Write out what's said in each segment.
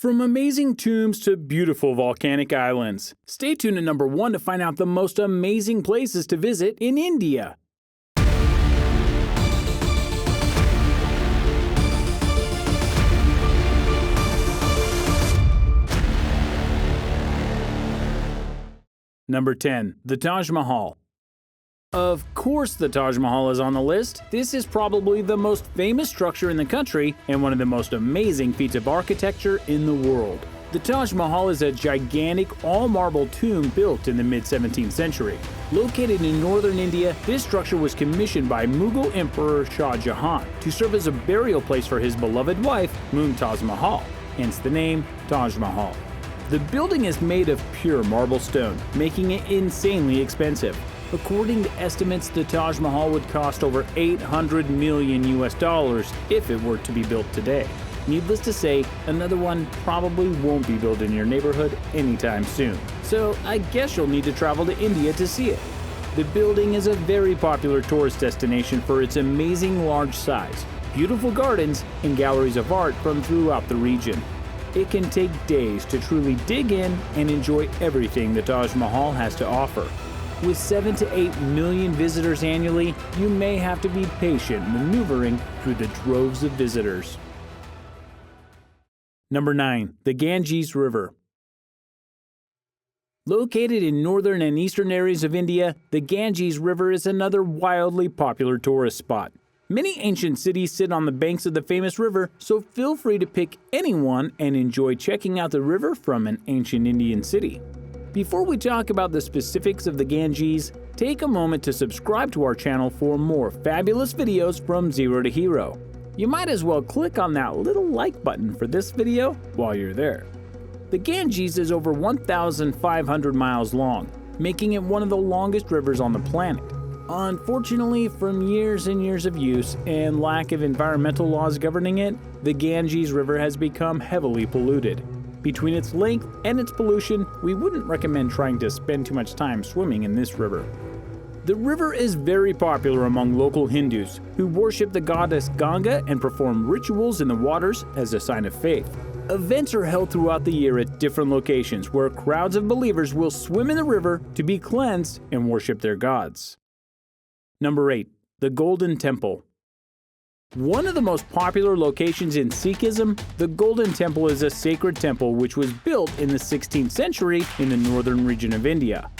From amazing tombs to beautiful volcanic islands, stay tuned to number 1 to find out the most amazing places to visit in India. Number 10. The Taj Mahal. Of course the Taj Mahal is on the list. This is probably the most famous structure in the country and one of the most amazing feats of architecture in the world. The Taj Mahal is a gigantic all-marble tomb built in the mid-17th century. Located in northern India, this structure was commissioned by Mughal Emperor Shah Jahan to serve as a burial place for his beloved wife, Mumtaz Mahal, hence the name Taj Mahal. The building is made of pure marble stone, making it insanely expensive. According to estimates, the Taj Mahal would cost over $800 million if it were to be built today. Needless to say, another one probably won't be built in your neighborhood anytime soon. So I guess you'll need to travel to India to see it. The building is a very popular tourist destination for its amazing large size, beautiful gardens, and galleries of art from throughout the region. It can take days to truly dig in and enjoy everything the Taj Mahal has to offer. With 7 to 8 million visitors annually, you may have to be patient maneuvering through the droves of visitors. Number 9. The Ganges River. Located in northern and eastern areas of India, the Ganges River is another wildly popular tourist spot. Many ancient cities sit on the banks of the famous river, so feel free to pick any one and enjoy checking out the river from an ancient Indian city. Before we talk about the specifics of the Ganges, take a moment to subscribe to our channel for more fabulous videos from Zero to Hero. You might as well click on that little like button for this video while you're there. The Ganges is over 1,500 miles long, making it one of the longest rivers on the planet. Unfortunately, from years and years of use and lack of environmental laws governing it, the Ganges River has become heavily polluted. Between its length and its pollution, we wouldn't recommend trying to spend too much time swimming in this river. The river is very popular among local Hindus, who worship the goddess Ganga and perform rituals in the waters as a sign of faith. Events are held throughout the year at different locations where crowds of believers will swim in the river to be cleansed and worship their gods. Number 8. The Golden Temple. One of the most popular locations in Sikhism, the Golden Temple is a sacred temple which was built in the 16th century in the northern region of India.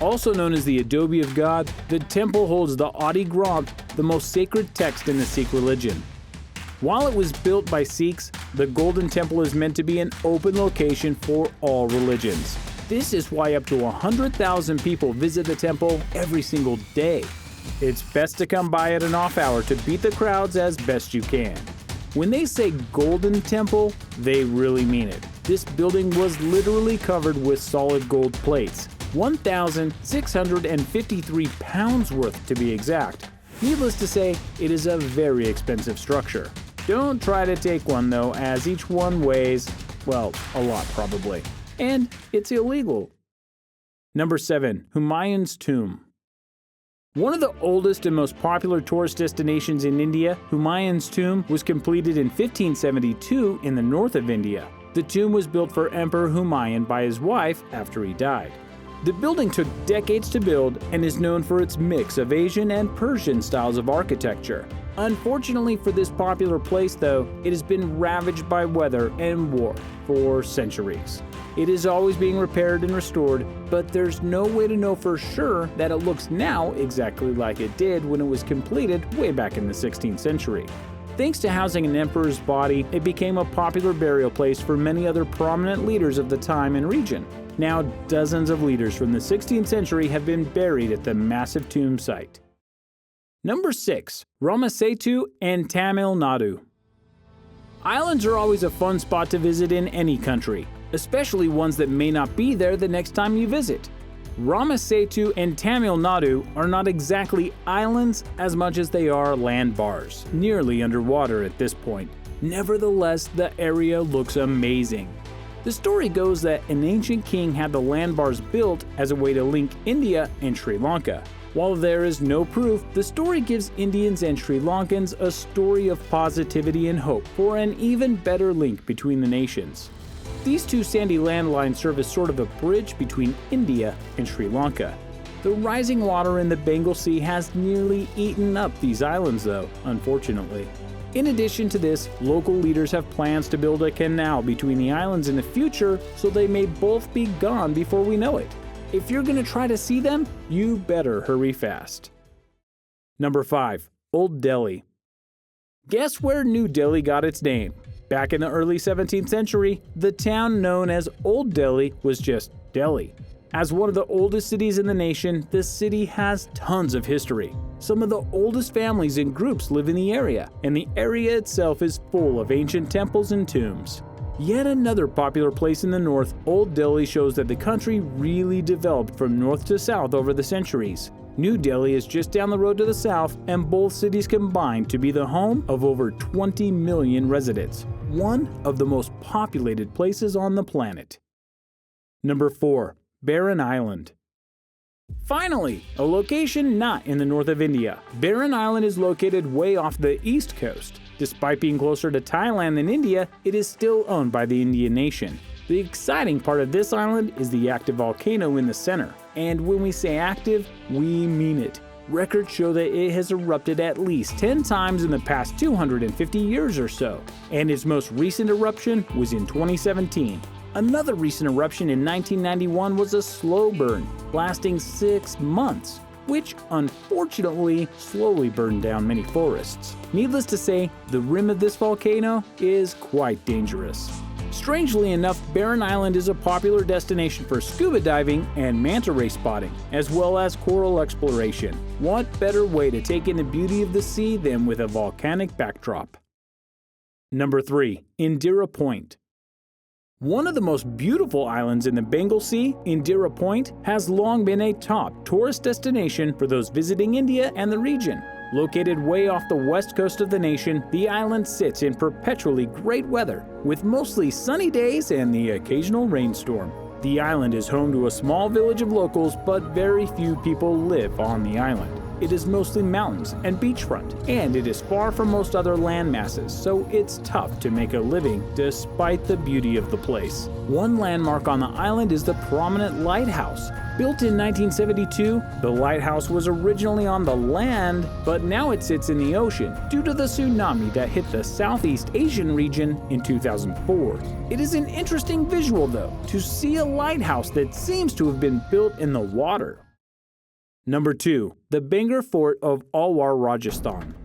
Also known as the Adobe of God, the temple holds the Adi Granth, the most sacred text in the Sikh religion. While it was built by Sikhs, the Golden Temple is meant to be an open location for all religions. This is why up to 100,000 people visit the temple every single day. It's best to come by at an off hour to beat the crowds as best you can. When they say Golden Temple, they really mean it. This building was literally covered with solid gold plates, 1,653 pounds worth to be exact. Needless to say, it is a very expensive structure. Don't try to take one though, as each one weighs, well, a lot probably. And it's illegal. Number 7. Humayuns Tomb. One of the oldest and most popular tourist destinations in India, Humayuns Tomb was completed in 1572 in the north of India. The tomb was built for Emperor Humayun by his wife after he died. The building took decades to build and is known for its mix of Asian and Persian styles of architecture. Unfortunately for this popular place though, it has been ravaged by weather and war for centuries. It is always being repaired and restored, but there's no way to know for sure that it looks now exactly like it did when it was completed way back in the 16th century. Thanks to housing an emperor's body, it became a popular burial place for many other prominent leaders of the time and region. Now, dozens of leaders from the 16th century have been buried at the massive tomb site. Number 6. Rameswaram and Tamil Nadu. Islands are always a fun spot to visit in any country, especially ones that may not be there the next time you visit. Rameswaram and Tamil Nadu are not exactly islands as much as they are land bars, nearly underwater at this point. Nevertheless, the area looks amazing. The story goes that an ancient king had the land bars built as a way to link India and Sri Lanka. While there is no proof, the story gives Indians and Sri Lankans a story of positivity and hope for an even better link between the nations. These two sandy landlines serve as sort of a bridge between India and Sri Lanka. The rising water in the Bengal Sea has nearly eaten up these islands though, unfortunately. In addition to this, local leaders have plans to build a canal between the islands in the future so they may both be gone before we know it. If you're going to try to see them, you better hurry fast. Number 5. Old Delhi. Guess where New Delhi got its name? Back in the early 17th century, the town known as Old Delhi was just Delhi. As one of the oldest cities in the nation, the city has tons of history. Some of the oldest families and groups live in the area, and the area itself is full of ancient temples and tombs. Yet another popular place in the north, Old Delhi shows that the country really developed from north to south over the centuries. New Delhi is just down the road to the south, and both cities combine to be the home of over 20 million residents, one of the most populated places on the planet. Number 4. Barren Island. Finally, a location not in the north of India. Barren Island is located way off the east coast. Despite being closer to Thailand than India, it is still owned by the Indian nation. The exciting part of this island is the active volcano in the center. And when we say active, we mean it. Records show that it has erupted at least 10 times in the past 250 years or so, and its most recent eruption was in 2017. Another recent eruption in 1991 was a slow burn, lasting 6 months, which unfortunately slowly burned down many forests. Needless to say, the rim of this volcano is quite dangerous. Strangely enough, Barren Island is a popular destination for scuba diving and manta ray spotting, as well as coral exploration. What better way to take in the beauty of the sea than with a volcanic backdrop? Number 3. Indira Point. One of the most beautiful islands in the Bengal Sea, Indira Point, has long been a top tourist destination for those visiting India and the region. Located way off the west coast of the nation, the island sits in perpetually great weather, with mostly sunny days and the occasional rainstorm. The island is home to a small village of locals, but very few people live on the island. It is mostly mountains and beachfront, and it is far from most other land masses, so it's tough to make a living despite the beauty of the place. One landmark on the island is the prominent lighthouse. Built in 1972, the lighthouse was originally on the land, but now it sits in the ocean due to the tsunami that hit the Southeast Asian region in 2004. It is an interesting visual, though, to see a lighthouse that seems to have been built in the water. Number 2. The Bangar Fort of Alwar, Rajasthan.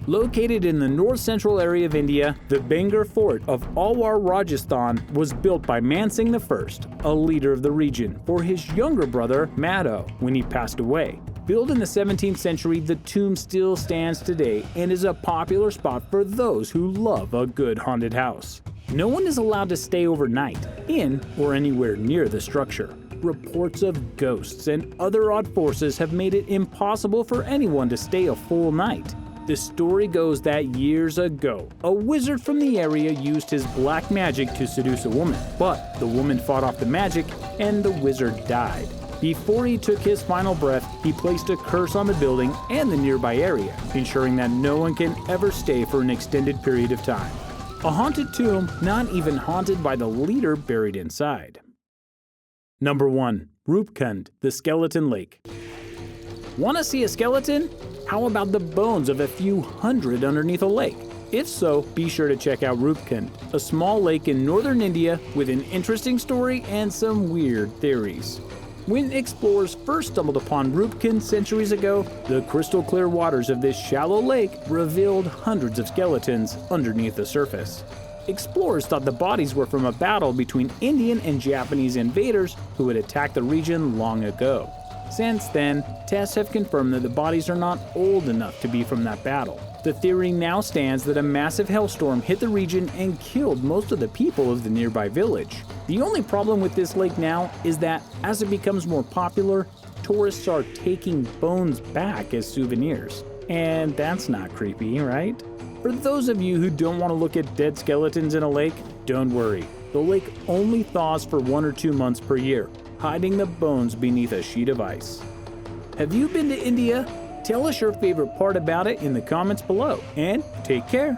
Located in the north-central area of India, the Bangar Fort of Alwar, Rajasthan was built by Man Singh I, a leader of the region, for his younger brother, Nadu, when he passed away. Built in the 17th century, the tomb still stands today and is a popular spot for those who love a good haunted house. No one is allowed to stay overnight, in or anywhere near the structure. Reports of ghosts and other odd forces have made it impossible for anyone to stay a full night. The story goes that years ago, a wizard from the area used his black magic to seduce a woman, but the woman fought off the magic and the wizard died. Before he took his final breath, he placed a curse on the building and the nearby area, ensuring that no one can ever stay for an extended period of time. A haunted tomb, not even haunted by the leader buried inside. Number 1. Rupkund, the Skeleton Lake. Want to see a skeleton? How about the bones of a few hundred underneath a lake? If so, be sure to check out Rupkund, a small lake in northern India with an interesting story and some weird theories. When explorers first stumbled upon Rupkund centuries ago, the crystal clear waters of this shallow lake revealed hundreds of skeletons underneath the surface. Explorers thought the bodies were from a battle between Indian and Japanese invaders who had attacked the region long ago. Since then, tests have confirmed that the bodies are not old enough to be from that battle. The theory now stands that a massive hailstorm hit the region and killed most of the people of the nearby village. The only problem with this lake now is that as it becomes more popular, tourists are taking bones back as souvenirs. And that's not creepy, right? For those of you who don't want to look at dead skeletons in a lake, don't worry. The lake only thaws for 1 or 2 months per year, hiding the bones beneath a sheet of ice. Have you been to India? Tell us your favorite part about it in the comments below, and take care.